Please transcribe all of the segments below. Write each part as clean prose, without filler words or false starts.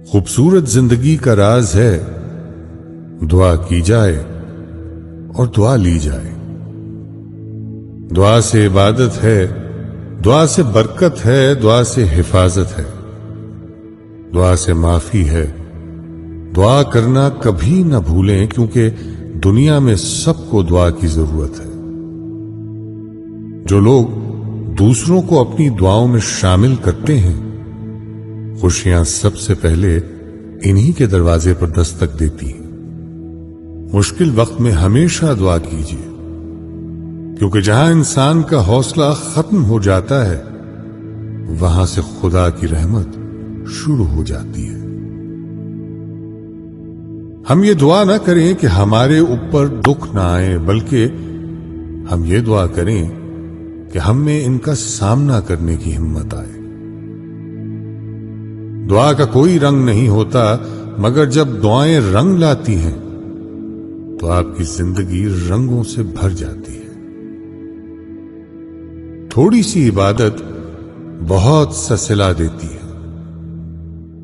خوبصورت زندگی کا راز ہے دعا کی جائے اور دعا لی جائے. دعا سے عبادت ہے، دعا سے برکت ہے، دعا سے حفاظت ہے، دعا سے معافی ہے. دعا کرنا کبھی نہ بھولیں، کیونکہ دنیا میں سب کو دعا کی ضرورت ہے. جو لوگ دوسروں کو اپنی دعاؤں میں شامل کرتے ہیں، خوشیاں سب سے پہلے انہی کے دروازے پر دستک دیتی ہیں. مشکل وقت میں ہمیشہ دعا کیجیے، کیونکہ جہاں انسان کا حوصلہ ختم ہو جاتا ہے وہاں سے خدا کی رحمت شروع ہو جاتی ہے. ہم یہ دعا نہ کریں کہ ہمارے اوپر دکھ نہ آئے، بلکہ ہم یہ دعا کریں کہ ہم میں ان کا سامنا کرنے کی ہمت آئے. دعا کا کوئی رنگ نہیں ہوتا، مگر جب دعائیں رنگ لاتی ہیں تو آپ کی زندگی رنگوں سے بھر جاتی ہے. تھوڑی سی عبادت بہت سا صلہ دیتی ہے،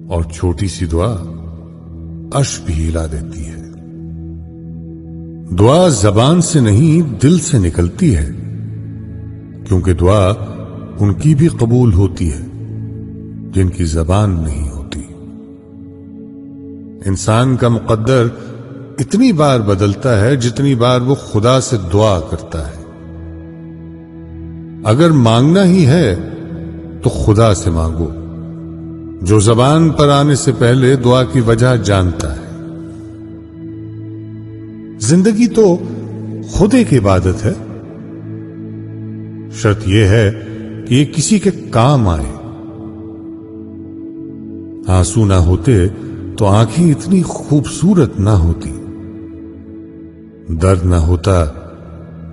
اور چھوٹی سی دعا عرش بھی ہلا دیتی ہے. دعا زبان سے نہیں دل سے نکلتی ہے، کیونکہ دعا ان کی بھی قبول ہوتی ہے جن کی زبان نہیں ہوتی. انسان کا مقدر اتنی بار بدلتا ہے جتنی بار وہ خدا سے دعا کرتا ہے. اگر مانگنا ہی ہے تو خدا سے مانگو، جو زبان پر آنے سے پہلے دعا کی وجہ جانتا ہے. زندگی تو خود ایک عبادت ہے. شرط یہ ہے کہ یہ کسی کے کام آئے. آنسو نہ ہوتے تو آنکھیں اتنی خوبصورت نہ ہوتی. درد نہ ہوتا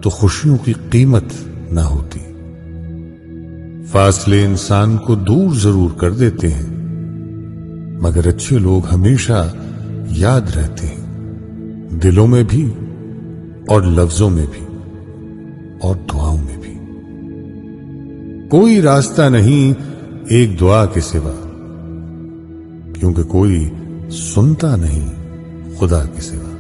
تو خوشیوں کی قیمت نہ ہوتی. فاصلے انسان کو دور ضرور کر دیتے ہیں، مگر اچھے لوگ ہمیشہ یاد رہتے ہیں، دلوں میں بھی اور لفظوں میں بھی اور دعاؤں میں بھی. کوئی راستہ نہیں ایک دعا کے سوا، کیونکہ کوئی سنتا نہیں خدا کے سوا.